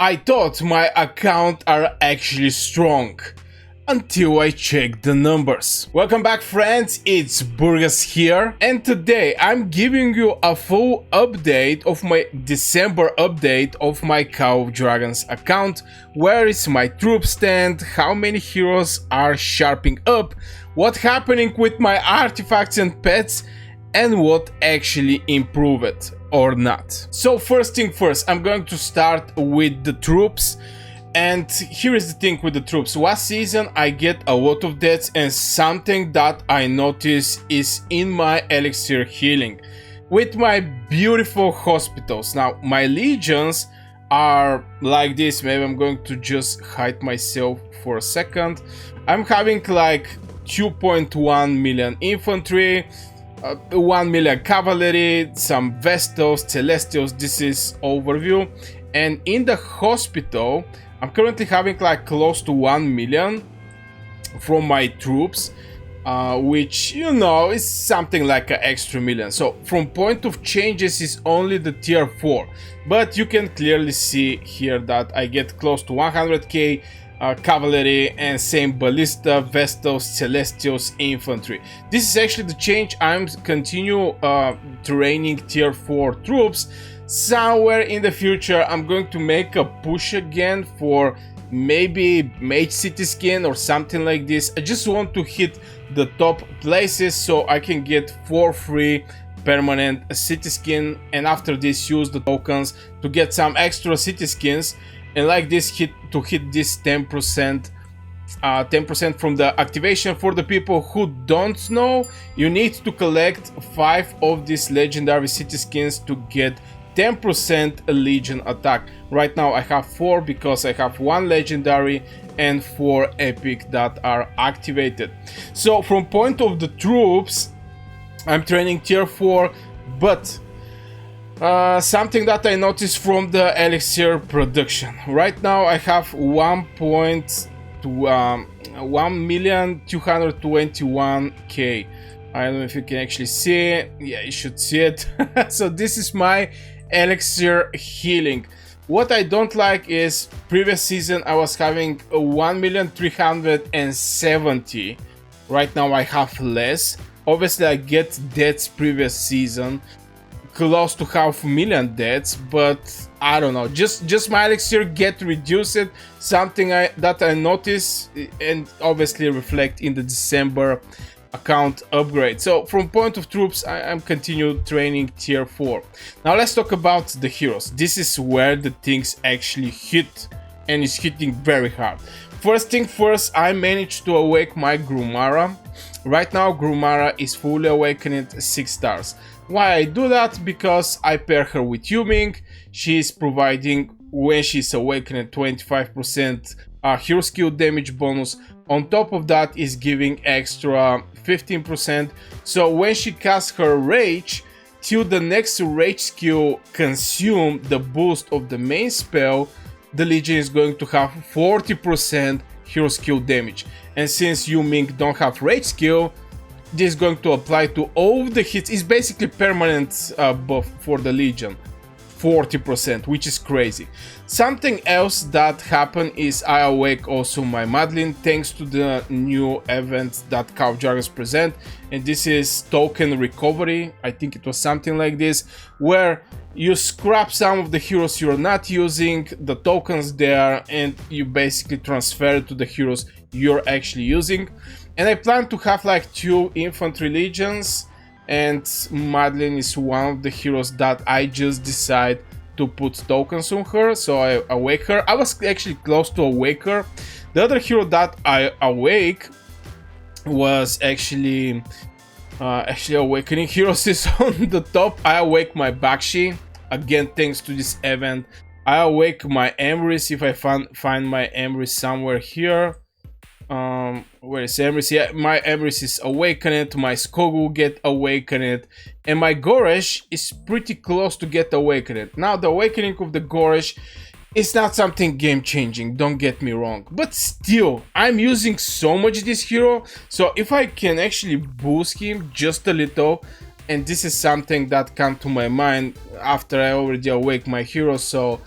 I thought my account are actually strong until I checked the numbers. Welcome back friends, it's Burgas here, and today I'm giving you a full update of my December update of my Call of Dragons account. Where is my troop stand, how many heroes are sharpening up, what's happening with my artifacts and pets, and what actually improved or not. So first thing first, I'm going to start with the troops. And here is the thing with the troops. Last season I get a lot of deaths, and something that I notice is in my elixir healing with my beautiful hospitals. Now my legions are like this. Maybe I'm going to just hide myself for a second. I'm having like 2.1 million infantry, 1 million cavalry, some Vestals, Celestials. This is overview. And in the hospital I'm currently having like close to 1 million from my troops, which, you know, is something like an extra million. So from point of changes is only the tier 4, but you can clearly see here that I get close to 100k cavalry, and same ballista, Vestals, Celestials, infantry. This is actually the change. I'm continue training tier 4 troops. Somewhere in the future I'm going to make a push again for maybe Mage city skin or something like this. I just want to hit the top places so I can get for free permanent city skin, and after this use the tokens to get some extra city skins, and like this hit this 10% 10% from the activation. For the people who don't know, you need to collect 5 of these legendary city skins to get 10% legion attack. Right now I have 4 because I have 1 legendary and 4 epic that are activated. So from point of the troops I'm training tier 4, but something that I noticed from the elixir production. Right now I have 1,221,000. I don't know if you can actually see it. Yeah, you should see it. So this is my elixir healing. What I don't like is previous season I was having 1,370,000. Right now I have less. Obviously I get deaths previous season, close to 500,000 deaths, but I don't know, just my elixir get reduced. Something that I notice and obviously reflect in the December account upgrade. So from point of troops I'm continue training tier 4. Now let's talk about the heroes. This is where the things actually hit, and it's hitting very hard. First thing first, I managed to awake my Gromara. Right now Gromara is fully awakened 6 stars. Why I do that? Because I pair her with Ming. She is providing, when she's awakened, 25% hero skill damage bonus. On top of that is giving extra 15%. So when she casts her rage, till the next rage skill consume the boost of the main spell, the Legion is going to have 40% hero skill damage. And since Ming don't have rage skill, this is going to apply to all the hits. It's basically permanent buff for the Legion, 40%, which is crazy. Something else that happened is I awake also my Madeline thanks to the new event that Call of Dragons present, and this is token recovery. I think it was something like this, where you scrap some of the heroes you're not using, the tokens there, and you basically transfer it to the heroes you're actually using. And I plan to have like 2 infantry legions, and Madeline is one of the heroes that I just decide to put tokens on her, so I awake her. I was actually close to awake her. The other hero that I awake was actually awakening heroes is on the top. I awake my Bakshi, again thanks to this event. I awake my Emrys, if I find my Emrys somewhere here. Where is Emrys? Yeah, my Emrys is awakened, my Skogu get awakened, and my Goresh is pretty close to get awakened. Now the awakening of the Goresh is not something game changing, don't get me wrong, but still I'm using so much this hero, so if I can actually boost him just a little, and this is something that come to my mind after I already awake my hero, so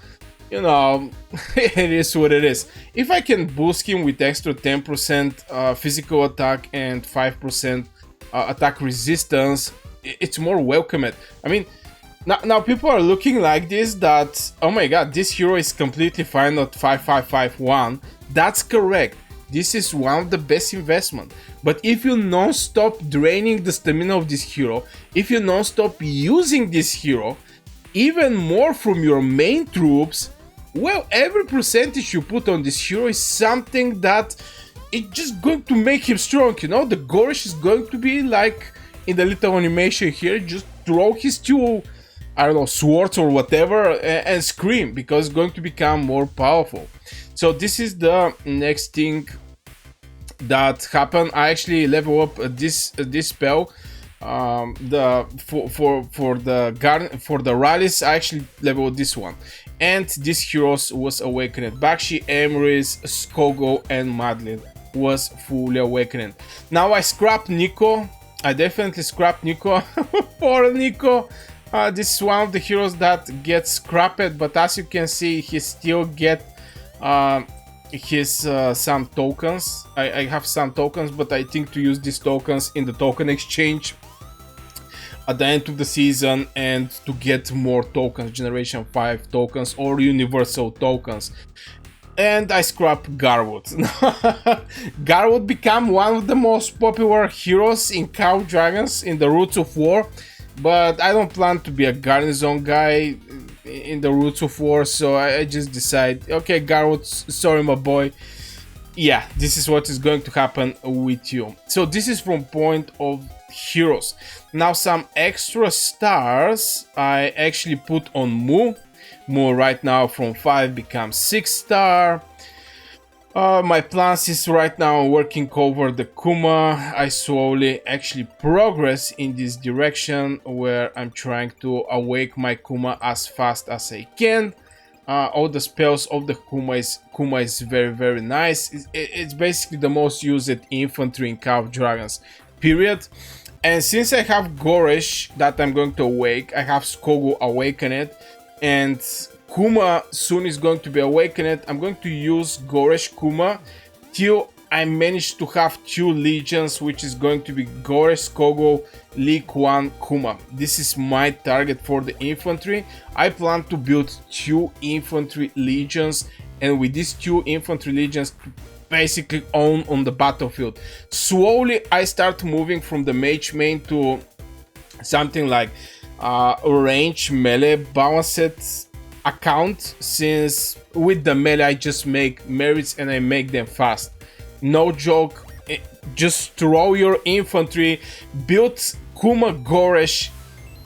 you know, it is what it is. If I can boost him with extra 10% physical attack and 5% attack resistance, it's more welcomed. I mean, now people are looking like this, that, oh my god, this hero is completely fine at 5551. That's correct. This is one of the best investment. But if you non-stop draining the stamina of this hero, if you non-stop using this hero, even more from your main troops, well, every percentage you put on this hero is something that it's just going to make him strong, you know? The Gorish is going to be like in the little animation here, just throw his two, I don't know, swords or whatever and scream, because it's going to become more powerful. So this is the next thing that happened. I actually level up this spell. For the rallies, I actually leveled this one, and these heroes was awakened. Bakshi, Emrys, Skogo, and Madeline was fully awakened. Now I scrapped Nico. I definitely scrapped Nico. Poor Nico. This is one of the heroes that gets scrapped, but as you can see, he still get some tokens. I have some tokens, but I think to use these tokens in the token exchange at the end of the season, and to get more tokens, generation 5 tokens or universal tokens. And I scrap Garwood. Garwood became one of the most popular heroes in Cow Dragons in the Roots of War, but I don't plan to be a garrison guy in the Roots of War, so I just decide, okay, Garwood, sorry my boy, yeah, this is what is going to happen with you. So this is from point of heroes. Now some extra stars I actually put on Mu. Mu right now from 5 becomes 6 star. My plans is right now working over the Kuma. I slowly actually progress in this direction where I'm trying to awake my Kuma as fast as I can. All the spells of the Kuma is very, very nice. It's basically the most used infantry in Cow Dragons, period. And since I have Gorish that I'm going to awake, I have Skogo awakened, and Kuma soon is going to be awakened. I'm going to use Gorish Kuma till I manage to have 2 legions, which is going to be Gorish, Skogo, League 1, Kuma. This is my target for the infantry. I plan to build 2 infantry legions, and with these 2 infantry legions basically on the battlefield. Slowly I start moving from the mage main to something like range melee balanced account, since with the melee I just make merits and I make them fast. No joke, just throw your infantry, build Kuma Gorish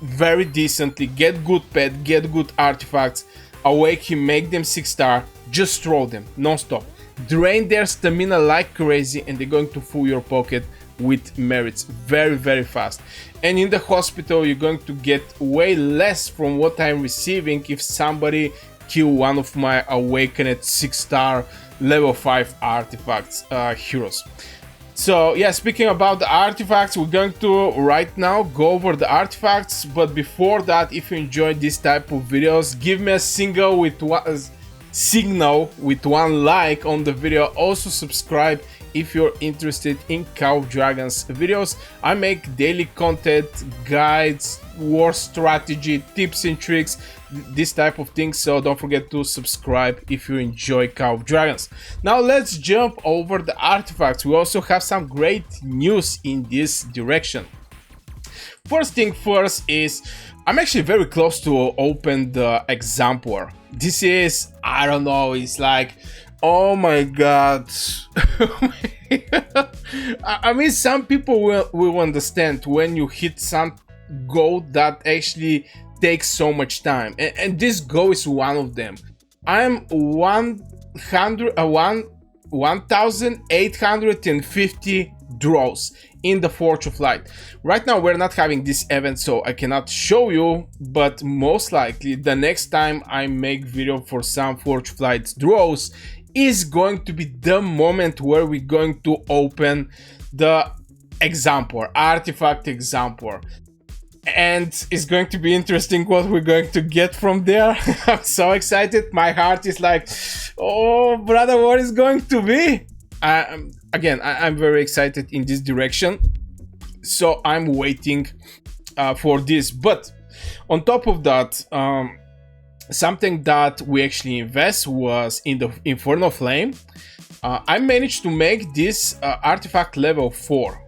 very decently, get good pet, get good artifacts, awake him, make them 6 star, just throw them non-stop. Drain their stamina like crazy, and they're going to fill your pocket with merits very, very fast. And in the hospital, you're going to get way less from what I'm receiving if somebody kill one of my awakened 6 star level 5 artifacts heroes. So yeah, speaking about the artifacts, we're going to right now go over the artifacts. But before that, if you enjoyed this type of videos, give me a signal with one like on the video. Also subscribe if you're interested in Cow Dragons videos. I make daily content, guides, war strategy, tips and tricks, this type of things, so don't forget to subscribe if you enjoy Cow Dragons. Now let's jump over the artifacts. We also have some great news in this direction. First thing first is I'm actually very close to open the Exemplar. This is, I don't know, it's like, oh my god. I mean, some people will understand when you hit some goal that actually takes so much time, and this goal is one of them. I'm 1850 draws in the Forge of Light. Right now we're not having this event, so I cannot show you, but most likely the next time I make video for some Forge of Light draws is going to be the moment where we're going to open the Exemplar, artifact Exemplar. and it's going to be interesting what we're going to get from there. I'm so excited. My heart is like, oh brother, what is going to be? I'm very excited in this direction, so I'm waiting for this. But on top of that, something that we actually invest was in the Infernal Flame. I managed to make this artifact level 4.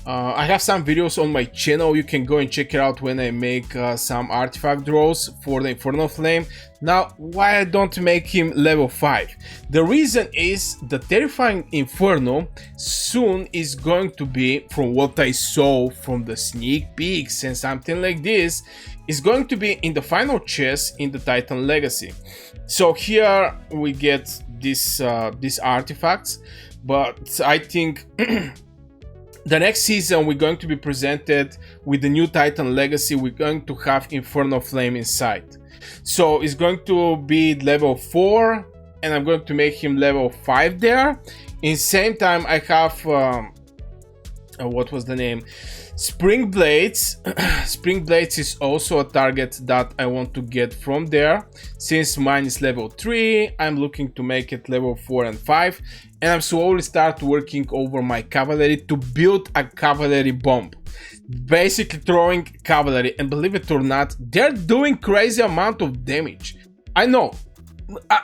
I have some videos on my channel, you can go and check it out when I make some artifact draws for the Infernal Flame. Now, why I don't make him level 5? The reason is the Terrifying Inferno soon is going to be, from what I saw from the sneak peeks and something like this, is going to be in the final chest in the Titan Legacy. So here we get these artifacts, but I think the next season we're going to be presented with the new Titan Legacy. We're going to have Infernal Flame inside. So it's going to be level 4 and I'm going to make him level 5 there. In same time I have what was the name? Spring Blades. Spring Blades is also a target that I want to get from there. Since mine is level 3, I'm looking to make it level 4 and 5. And I'm slowly start working over my cavalry to build a cavalry bomb. Basically throwing cavalry, and believe it or not, they're doing crazy amount of damage. I know,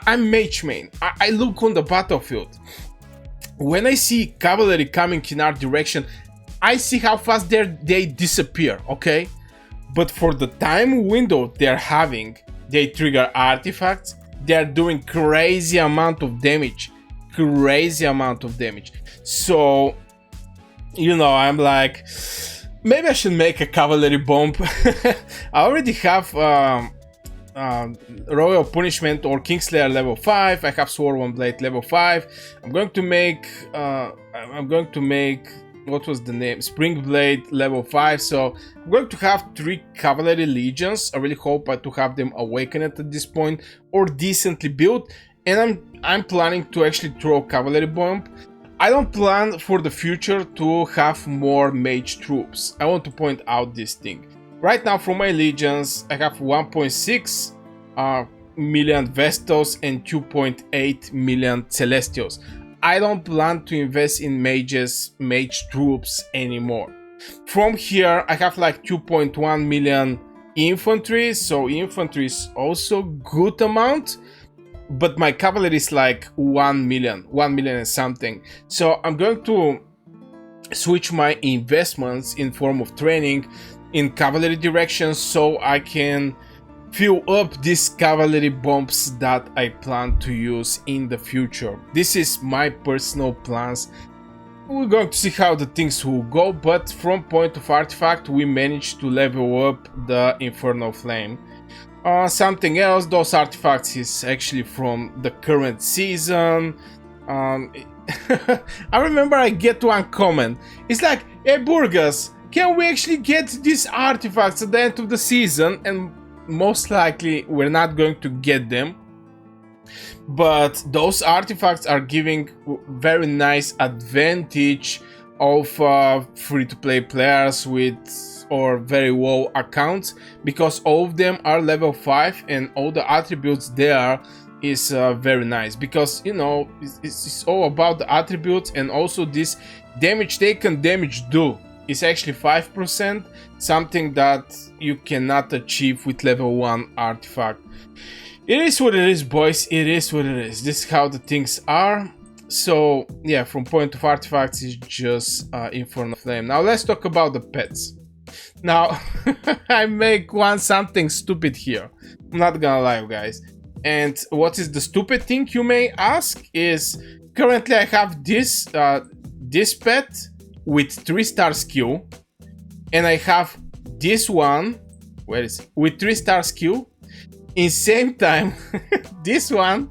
I'm Mage main. I look on the battlefield. When I see cavalry coming in our direction, I see how fast they disappear, okay? But for the time window they're having, they trigger artifacts, they're doing crazy amount of damage. Crazy amount of damage. So, you know, I'm like, maybe I should make a cavalry bomb. I already have Royal Punishment or Kingslayer level 5. I have Swarm Blade level 5. I'm going to make what was the name? Spring Blade level 5. So I'm going to have 3 Cavalry Legions. I really hope to have them awakened at this point or decently built. And I'm planning to actually throw Cavalry Bomb. I don't plan for the future to have more Mage troops. I want to point out this thing. Right now for my Legions, I have 1.6 million Vestos and 2.8 million Celestials. I don't plan to invest in Mage troops anymore. From here, I have like 2.1 million infantry, so infantry is also good amount. But my cavalry is like 1 million and something. So I'm going to switch my investments in form of training in cavalry direction so I can fill up these cavalry bombs that I plan to use in the future. This is my personal plans. We're going to see how the things will go, but from point of artifact we managed to level up the Infernal Flame. Something else, those artifacts is actually from the current season. I remember I get one comment. It's like, hey Burgas, can we actually get these artifacts at the end of the season? And most likely we're not going to get them. But those artifacts are giving very nice advantage of free-to-play players with or very low accounts, because all of them are level 5 and all the attributes there is very nice, because you know it's all about the attributes. And also this damage taken, damage do is actually 5%, something that you cannot achieve with level 1 artifact. It is what it is, boys. It is what it is. This is how the things are. So yeah, from point of artifacts is just Infernal Flame. Now let's talk about the pets. Now I make something stupid here, I'm not gonna lie, guys. And what is the stupid thing, you may ask, is currently I have this this pet with 3-star skill, and I have this one, where is it, with 3-star skill. In same time this one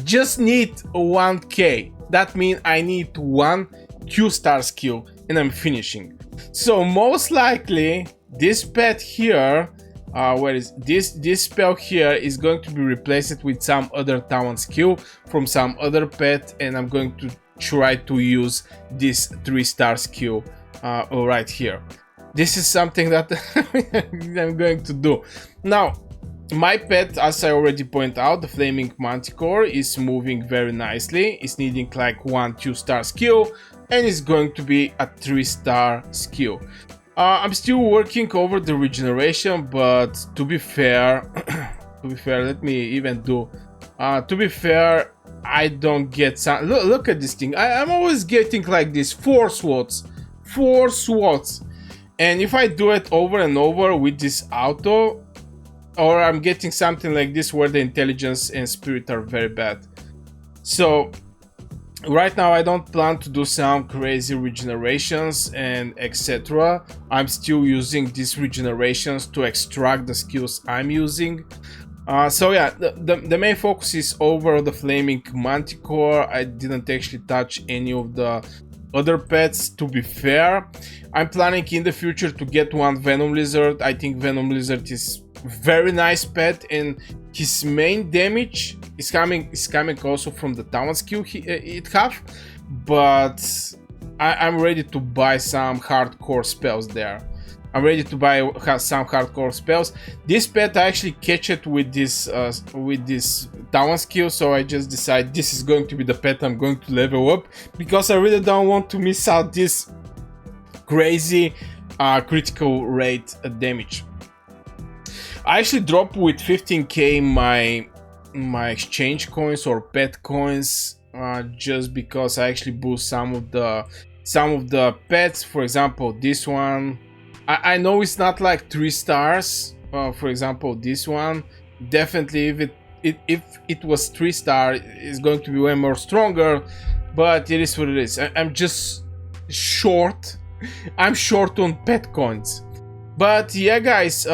just need 1k. That means I need 1 2-star skill and I'm finishing. So most likely this pet here, where is this spell here, is going to be replaced with some other talent skill from some other pet, and I'm going to try to use this 3-star skill right here. this is something that I'm going to do. Now, my pet, as I already pointed out, the Flaming Manticore, is moving very nicely. It's needing like 1-2-star skill, and it's going to be a 3-star skill. I'm still working over the regeneration, but to be fair, let me even do. To be fair, I don't get some. Look at this thing. I'm always getting like this 4 slots, 4 slots, and if I do it over and over with this auto, or I'm getting something like this where the intelligence and spirit are very bad. So right now I don't plan to do some crazy regenerations and etc. I'm still using these regenerations to extract the skills I'm using. So yeah, the main focus is over the Flaming Manticore. I didn't actually touch any of the other pets, to be fair. I'm planning in the future to get one Venom Lizard. I think Venom Lizard is very nice pet, and his main damage is coming also from the talent skill it have, but I'm ready to buy some hardcore spells there. I'm ready to buy some hardcore spells. This pet I actually catch it with this talent skill, so I just decide this is going to be the pet I'm going to level up, because I really don't want to miss out this crazy critical rate damage. I actually dropped with 15k my exchange coins or pet coins, just because I actually boost some of the pets. For example, this one, I know it's not like 3 stars. For example, this one, definitely if it was 3 star, it's going to be way more stronger, but it is what it is. I'm just short. I'm short on pet coins. But yeah, guys,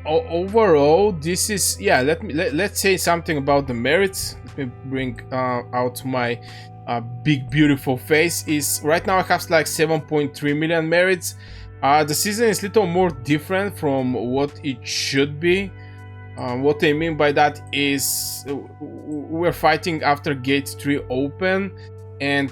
overall, this is, yeah, let's say something about the merits. Let me bring out my big beautiful face. Is right now I have like 7.3 million merits. The season is a little more different from what it should be. What I mean by that is we're fighting after gate 3 open, and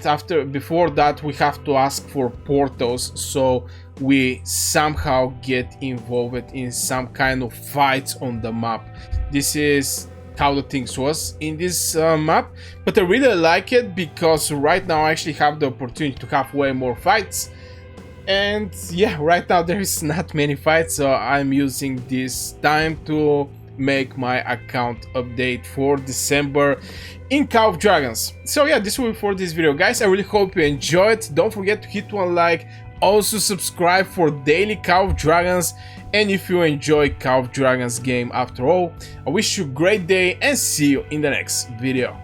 before that we have to ask for portals, so we somehow get involved in some kind of fights on the map. This is how the things was in this map, but I really like it because right now I actually have the opportunity to have way more fights. And yeah, right now there is not many fights, so I'm using this time to make my account update for December in Call of Dragons. So yeah, this will be for this video, guys. I really hope you enjoyed. Don't forget to hit one like, also subscribe for daily Call of Dragons, and if you enjoy Call of Dragons game after all, I wish you a great day and see you in the next video.